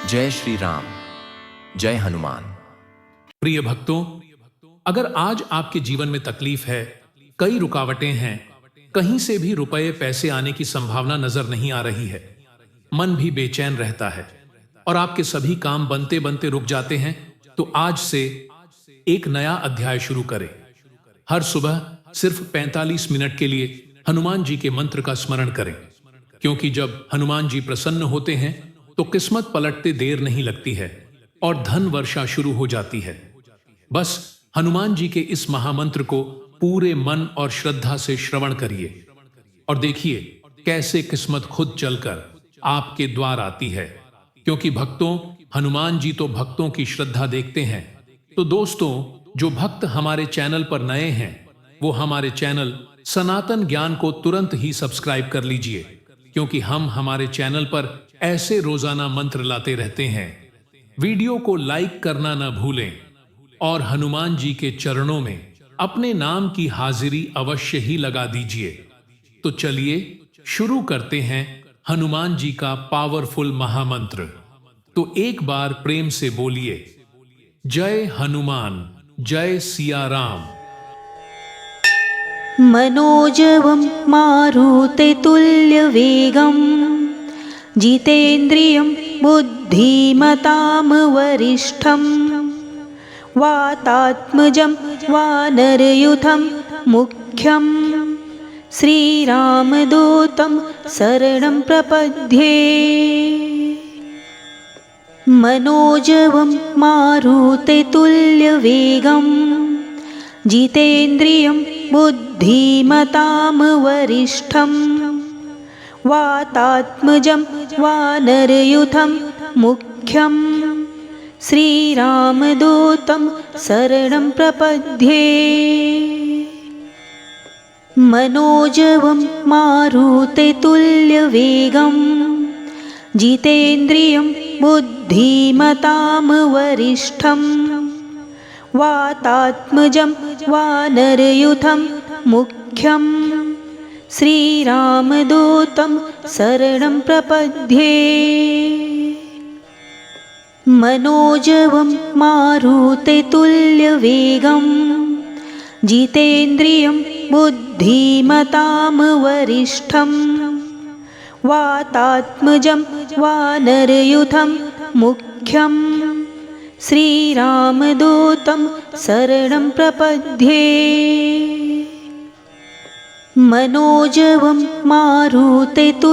जय श्री राम, जय हनुमान। प्रिय भक्तों, अगर आज आपके जीवन में तकलीफ है, कई रुकावटें हैं, कहीं से भी रुपए पैसे आने की संभावना नजर नहीं आ रही है, मन भी बेचैन रहता है और आपके सभी काम बनते बनते रुक जाते हैं, तो आज से एक नया अध्याय शुरू करें। हर सुबह सिर्फ 45 मिनट के लिए हनुमान जी के मंत्र का स्मरण करें, क्योंकि जब हनुमान जी प्रसन्न होते हैं तो किस्मत पलटते देर नहीं लगती है और धन वर्षा शुरू हो जाती है। बस हनुमान जी के इस महामंत्र को पूरे मन और श्रद्धा से श्रवण करिए और देखिए कैसे किस्मत खुद चलकर आपके द्वार आती है, क्योंकि भक्तों, हनुमान जी तो भक्तों की श्रद्धा देखते हैं। तो दोस्तों, जो भक्त हमारे चैनल पर नए हैं वो हमारे चैनल सनातन ज्ञान को तुरंत ही सब्सक्राइब कर लीजिए, क्योंकि हम हमारे चैनल पर ऐसे रोजाना मंत्र लाते रहते हैं। वीडियो को लाइक करना न भूलें और हनुमान जी के चरणों में अपने नाम की हाजिरी अवश्य ही लगा दीजिए। तो चलिए शुरू करते हैं हनुमान जी का पावरफुल महामंत्र। तो एक बार प्रेम से बोलिए, जय हनुमान, जय सिया राम। मनोजवं मारुततुल्यवेगं जितेन्द्रियं बुद्धिमतां वरिष्ठं वातात्मजं वानरयूथं मुख्यं श्रीरामदूतं शरणं प्रपद्ये। मनोजवं मारुततुल्यवेगं जितेन्द्रियं बुद्धिमतां वरिष्ठं वातात्मजं वानरयूथं मुख्यं श्रीरामदूतं शरणं प्रपद्ये। मनोजवं मारुततुल्यवेगं जितेन्द्रियं बुद्धिमतां वरिष्ठं वातात्मजं वानरयूथं मुख्यं श्रीरामदूतं शरणं प्रपद्ये। मनोजवं मारुततुल्यवेगं जितेन्द्रियं बुद्धिमतां वरिष्ठं वातात्मजं वानरयूथं मुख्यं श्रीरामदूतं शरणं प्रपद्ये। मनोजवं मारुततुल्यवेगं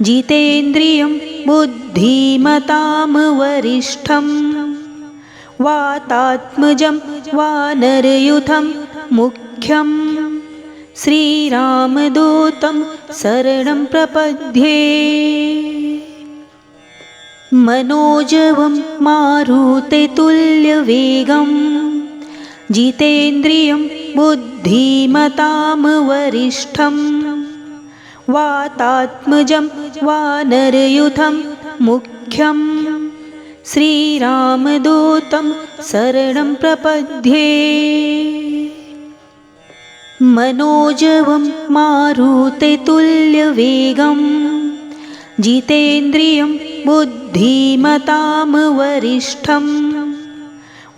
जितेन्द्रियं बुद्धिमतां वरिष्ठं वातात्मजं वानरयूथं मुख्यं श्रीरामदूतं शरणं प्रपद्ये। मनोजवं मारुततुल्यवेगं जितेन्द्रियं बुद्धिमतां वरिष्ठं वातात्मजं वानरयूथं मुख्यं श्रीरामदूतं शरणं प्रपद्ये। मनोजवं मारुततुल्यवेगं जितेन्द्रियं बुद्धिमतां वरिष्ठं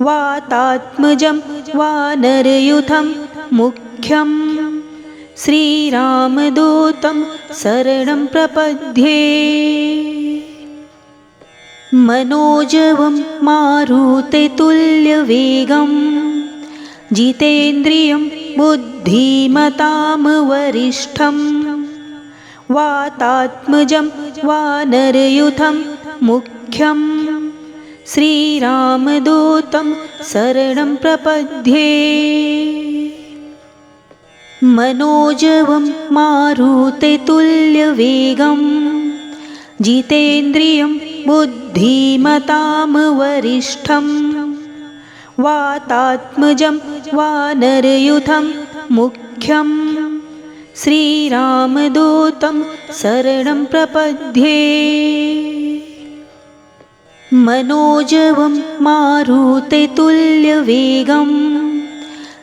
वातात्मजं वानरयूथं मुख्यं श्रीरामदूतं शरणं प्रपद्ये। मनोजवं मारुततुल्यवेगं जितेन्द्रियं बुद्धिमतां वरिष्ठं वातात्मजं वानरयूथं मुख्यं श्रीरामदूतं शरणं प्रपद्ये। मनोजवं मारुततुल्यवेगं जितेन्द्रियं बुद्धिमतां वरिष्ठं वातात्मजं वानरयूथं मुख्यं श्रीरामदूतं शरणं प्रपद्ये। मनोजवं मारुततुल्यवेगं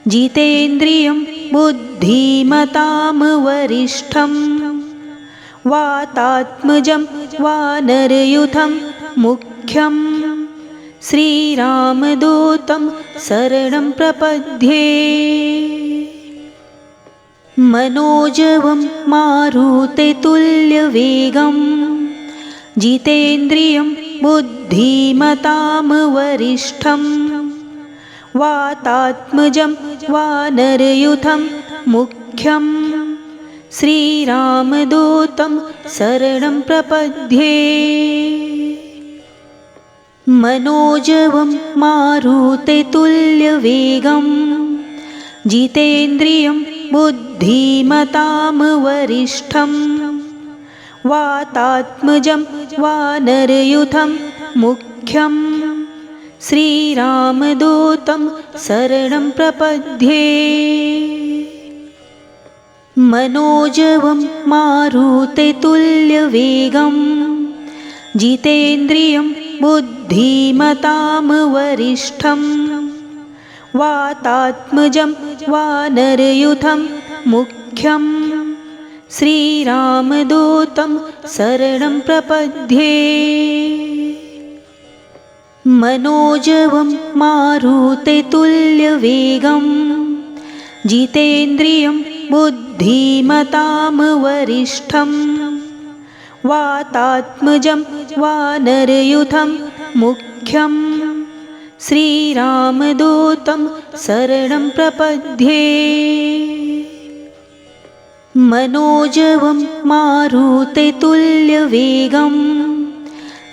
जितेन्द्रियं बुद्धिमतां वरिष्ठं वातात्मजं वानरयूथं मुख्यं श्रीरामदूतं शरणं प्रपद्ये मनोजवं मारुततुल्यवेगं जितेन्द्रियं बुद्धिमतां वरिष्ठं वातात्मजं वानरयूथं मुख्यं श्रीरामदूतं शरणं प्रपद्ये मनोजवं मारुततुल्यवेगं जितेन्द्रियं बुद्धिमतां वरिष्ठं वातात्मजं वानरयूथं मुख्यं श्रीरामदूतं शरणं प्रपद्ये मनोजवं मारुततुल्यवेगं जितेन्द्रियं बुद्धिमतां वरिष्ठं वातात्मजं वानरयूथं मुख्यं श्रीरामदूतं शरणं प्रपद्ये मनोजवं मारुततुल्यवेगं जितेन्द्रियं बुद्धिमतां वरिष्ठं वातात्मजं वानरयूथं मुख्यं श्रीरामदूतं शरणं प्रपद्ये मनोजवं मारुततुल्यवेगं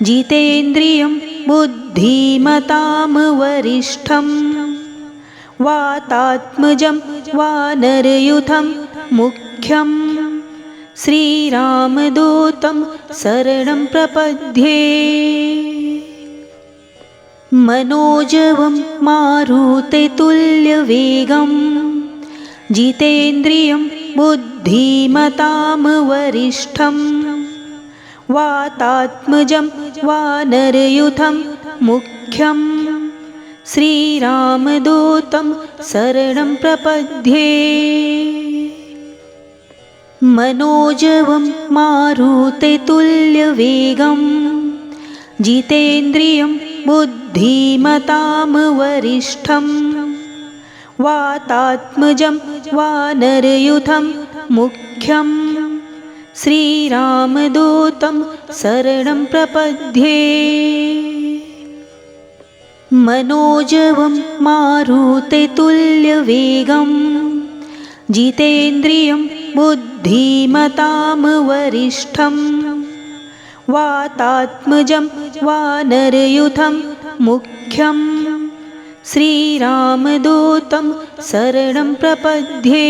जितेन्द्रियं बुद्धिमतां वरिष्ठं वातात्मजं वानरयूथं मुख्यं श्रीरामदूतं शरणं प्रपद्ये मनोजवं मारुततुल्यवेगं जितेन्द्रियं बुद्धिमतां वरिष्ठं वातात्मजं वानरयूथं मुख्यं श्रीरामदूतं शरणं प्रपद्ये मनोजवं मारुततुल्यवेगं जितेन्द्रियं बुद्धिमतां वरिष्ठं वातात्मजं वानरयूथं मुख्यं श्रीरामदूतं शरणं प्रपद्ये मनोजवं मारुततुल्यवेगं जितेन्द्रियं बुद्धिमतां वरिष्ठं वातात्मजं वानरयूथं मुख्यं श्रीरामदूतं शरणं प्रपद्ये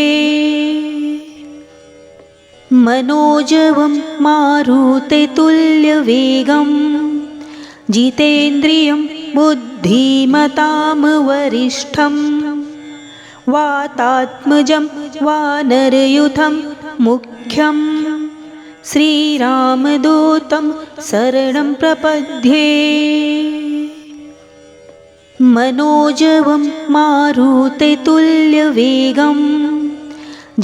मनोजवं मारुततुल्यवेगं जितेन्द्रियं बुद्धिमतां वरिष्ठं वातात्मजं वानरयूथं मुख्यं श्रीरामदूतं शरणं प्रपद्ये मनोजवं मारुततुल्यवेगं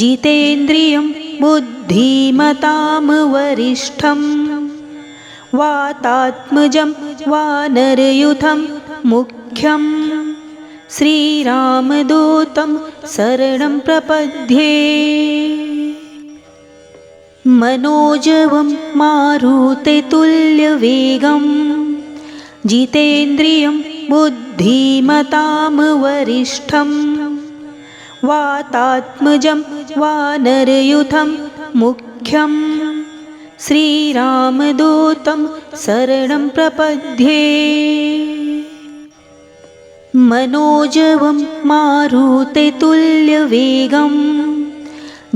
जितेन्द्रियं बुद्धिमतां वरिष्ठं वातात्मजं वानरयूथं मुख्यं श्रीरामदूतं शरणं प्रपद्ये मनोजवं मारुततुल्यवेगं जितेन्द्रियं बुद्धिमतां वरिष्ठं वातात्मजं वानरयूथं मुख्यं श्रीरामदूतं शरणं प्रपद्ये मनोजवं मारुततुल्यवेगं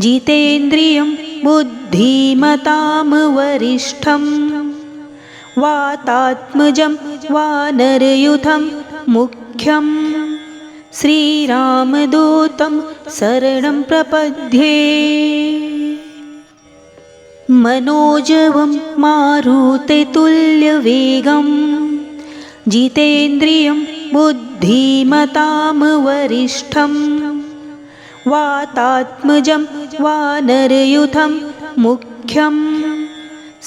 जितेन्द्रियं बुद्धिमतां वरिष्ठं वातात्मजं वानरयूथं मुख्यं श्रीरामदूतं शरणं प्रपद्ये मनोजवं मारुततुल्यवेगं जितेन्द्रियं बुद्धिमतां वरिष्ठं वातात्मजं वानरयूथं मुख्यं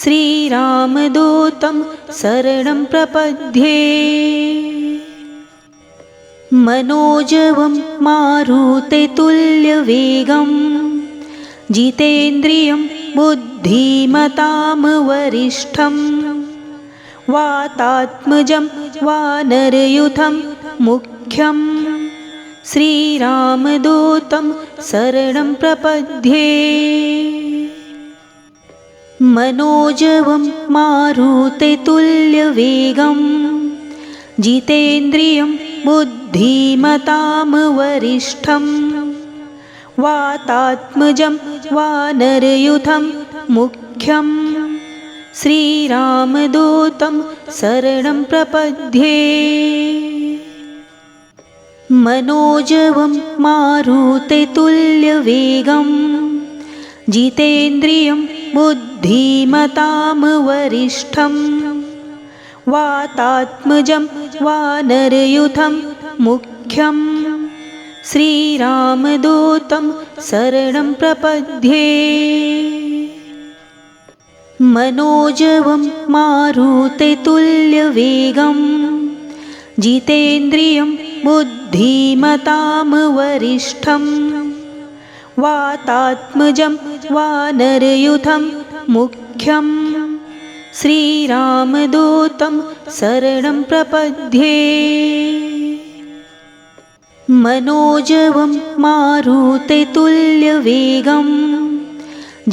श्रीरामदूतं शरणं प्रपद्ये मनोजवं मारुततुल्यवेगं जितेन्द्रियं बुद्धिमतां वरिष्ठं वातात्मजं वानरयूथं मुख्यं श्रीरामदूतं शरणं प्रपद्ये मनोजवं मारुततुल्यवेगं जितेन्द्रियं बुद्धिमतां वरिष्ठं वातात्मजं वानरयूथं मुख्यं श्रीरामदूतं शरणं प्रपद्ये मनोजवं मारुततुल्यवेगं जितेन्द्रियं बुद्धिमतां वरिष्ठं वातात्मजं वानरयूथं मुख्यं श्रीरामदूतं शरणं प्रपद्ये मनोजवं मारुततुल्यवेगं जितेन्द्रियं बुद्धिमतां वरिष्ठं वातात्मजं वानरयूथं मुख्यं श्रीरामदूतं शरणं प्रपद्ये मनोजवं मारुततुल्यवेगं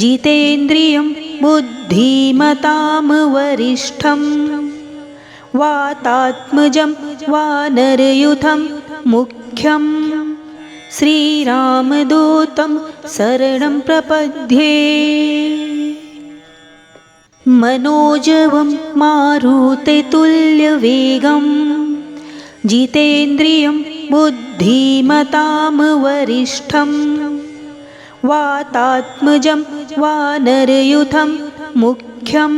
जितेन्द्रियं बुद्धिमतां वरिष्ठं वातात्मजं वानरयूथं मुख्यं श्रीरामदूतं शरणं प्रपद्ये मनोजवं मारुततुल्यवेगं जितेन्द्रियं बुद्धिमतां वरिष्ठं वातात्मजं वानरयूथं मुख्यं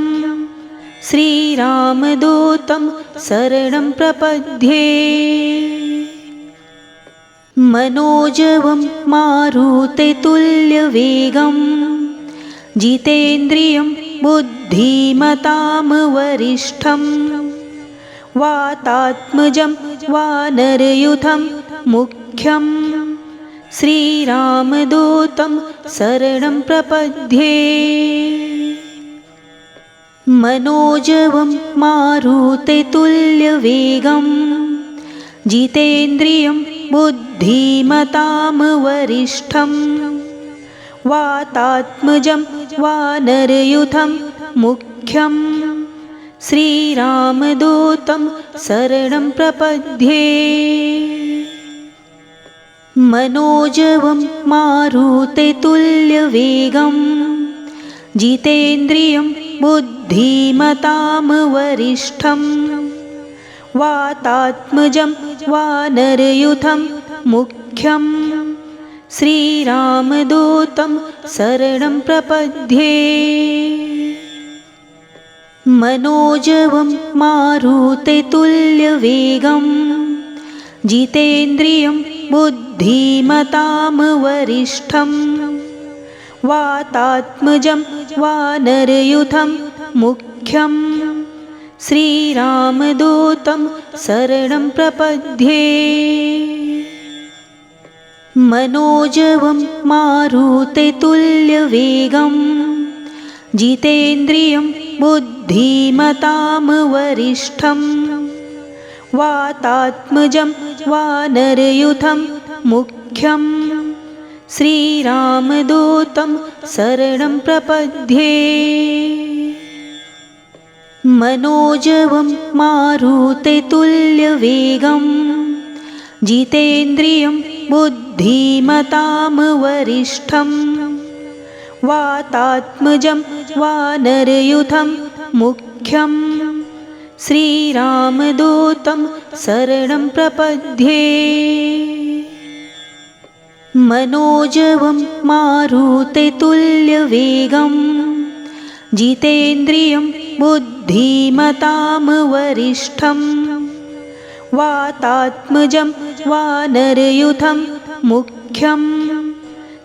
श्रीरामदूतं शरणं प्रपद्ये मनोजवं मारुततुल्यवेगं जितेन्द्रियं बुद्धिमतां वरिष्ठं वातात्मजं वानरयूथं मुख्यं श्रीरामदूतं शरणं प्रपद्ये मनोजवं मारुततुल्यवेगं जितेन्द्रियं बुद्धिमतां वरिष्ठं वातात्मजं वानरयूथं मुख्यं श्रीरामदूतं शरणं प्रपद्ये मनोजवं मारुततुल्यवेगं जितेन्द्रियं बुद्धिमतां वरिष्ठं वातात्मजं वानरयूथं मुख्यं श्रीरामदूतं शरणं प्रपद्ये मनोजवं मारुततुल्यवेगं जितेन्द्रियं बुद्धिमतां वरिष्ठं वातात्मजं वानरयूथं मुख्यं श्रीरामदूतं शरणं प्रपद्ये मनोजवं मारुततुल्यवेगं जितेन्द्रियं बुद्धिमतां वरिष्ठं वातात्मजं वानरयूथं मुख्यं श्रीरामदूतं शरणं प्रपद्ये मनोजवं मारुततुल्यवेगं जितेन्द्रियं बुद्धिमतां वरिष्ठं वातात्मजं वानरयूथं मुख्यं श्रीरामदूतं शरणं प्रपद्ये मनोजवं मारुततुल्यवेगं जितेन्द्रियं बुद्धिमतां वरिष्ठं वातात्मजं वानरयूथं मुख्यं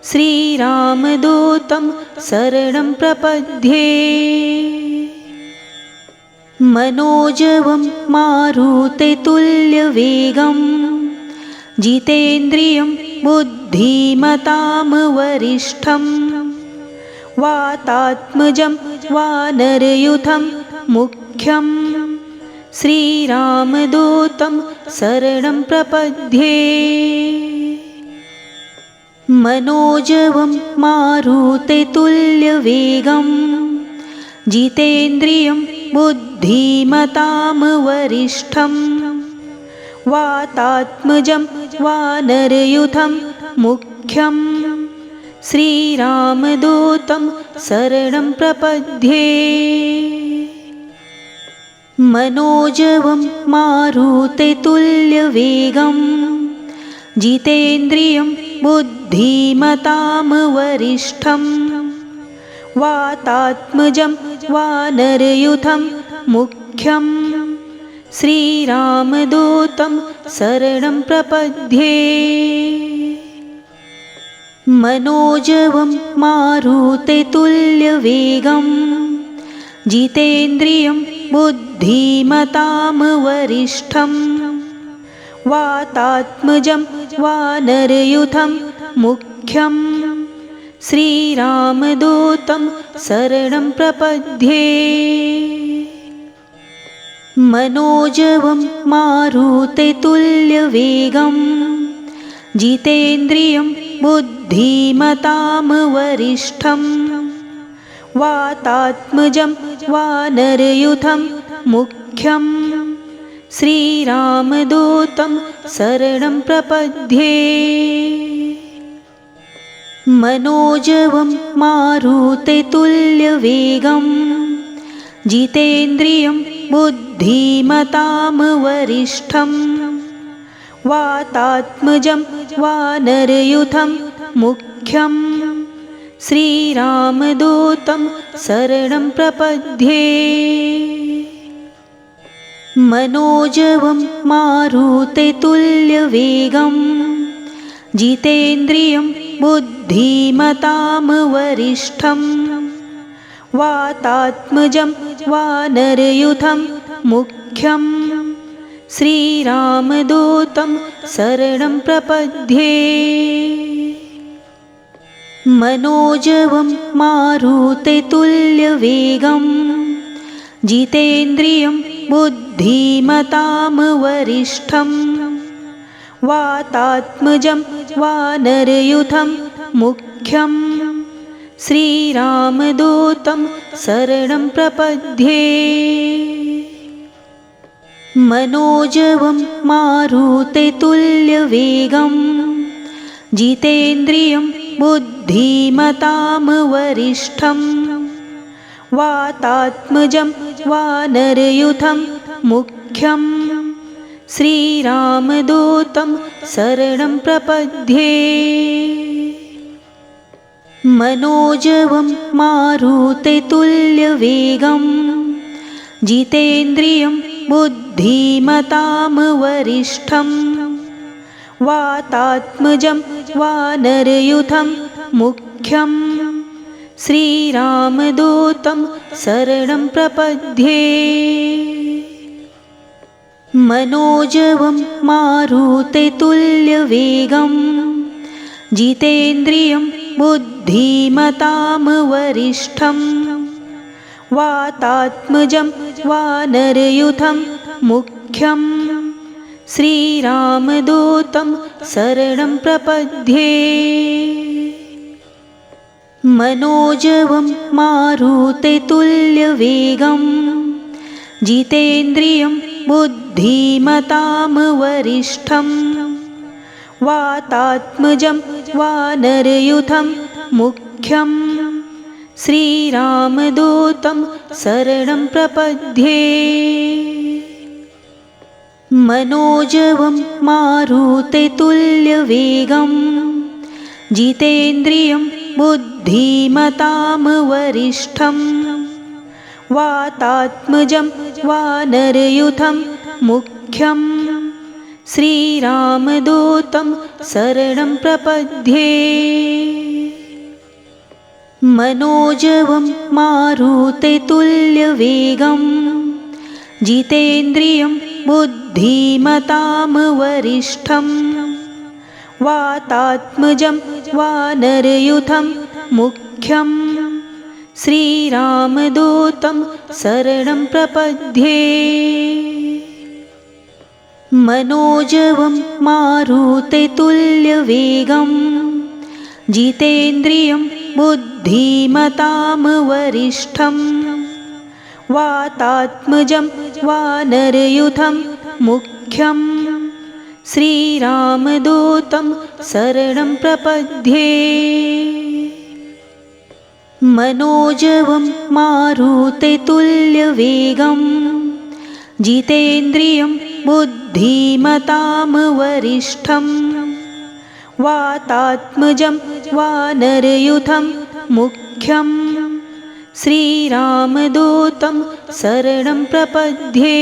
श्रीरामदूतं शरणं प्रपद्ये मनोजवं मारुततुल्यवेगं जितेन्द्रियं बुद्धिमतां वरिष्ठं वातात्मजं वानरयूथं मुख्यं श्रीरामदूतं शरणं प्रपद्ये मनोजवं मारुततुल्यवेगं जितेन्द्रियं बुद्धिमतां वरिष्ठं वातात्मजं वानरयूथं मुख्यं श्रीरामदूतं शरणं प्रपद्ये मनोजवं मारुततुल्यवेगं जितेन्द्रियं बुद्धिमतां वरिष्ठं वातात्मजं वानरयूथं मुख्यं श्रीरामदूतं शरणं प्रपद्ये मनोजवं मारुततुल्यवेगं जितेन्द्रियं बुद्धिमतां वरिष्ठं वातात्मजं वानरयूथं मुख्यं श्रीरामदूतं शरणं प्रपद्ये मनोजवं मारुततुल्यवेगं जितेन्द्रियं बुद्धिमतां वरिष्ठं वातात्मजं वानरयूथं मुख्यं श्रीरामदूतं शरणं प्रपद्ये मनोजवं मारुततुल्यवेगं जितेन्द्रियं बुद्धिमतां वरिष्ठं वातात्मजं वानरयूथं मुख्यं श्रीरामदूतं शरणं प्रपद्ये मनोजवं मारुततुल्यवेगं जितेन्द्रियं बुद्धिमतां वरिष्ठं वातात्मजं वानरयूथं मुख्यं श्रीरामदूतं शरणं प्रपद्ये मनोजवं मारुततुल्यवेगं जितेन्द्रियं बुद्धिमतां वरिष्ठं वातात्मजं वानरयूथं मुख्यं श्रीरामदूतं शरणं प्रपद्ये मनोजवं मारुततुल्यवेगं जितेन्द्रियं बुद्धिमतां वरिष्ठं वातात्मजं वानरयूथं मुख्यं श्रीरामदूतं शरणं प्रपद्ये मनोजवं मारुततुल्यवेगं जितेन्द्रियं बुद्धिमतां वरिष्ठं वातात्मजं वानरयूथं मुख्यं श्रीरामदूतं शरणं प्रपद्ये मनोजवं मारुततुल्यवेगं जितेन्द्रियं बुद्धिमतां वरिष्ठं वातात्मजं वानरयूथं मुख्यं श्रीरामदूतं शरणं प्रपद्ये मनोजवं मारुततुल्यवेगं जितेन्द्रियं बुद्धिमतां वरिष्ठं वातात्मजं वानरयूथं मुख्यं श्रीरामदूतं शरणं प्रपद्ये मनोजवं मारुततुल्यवेगं जितेन्द्रियं बुद्धिमतां वरिष्ठं वातात्मजं वानरयूथं मुख्यं श्रीरामदूतं शरणं प्रपद्ये। मनोजवं मारुततुल्यवेगं जितेन्द्रियं बुद्धिमतां वरिष्ठं वातात्मजं वानरयूथं मुख्यं श्रीरामदूतं शरणं प्रपद्ये। मनोजवं मारुततुल्यवेगं जितेन्द्रियं बुद्धिमतां वरिष्ठं वातात्मजं वानरयूथं मुख्यं श्रीरामदूतं शरणं प्रपद्ये। मनोजवं मारुततुल्यवेगं जितेन्द्रियं बुद्धिमतां वरिष्ठं वातात्मजं वानरयूथं मुख्यं श्रीरामदूतं शरणं प्रपद्ये।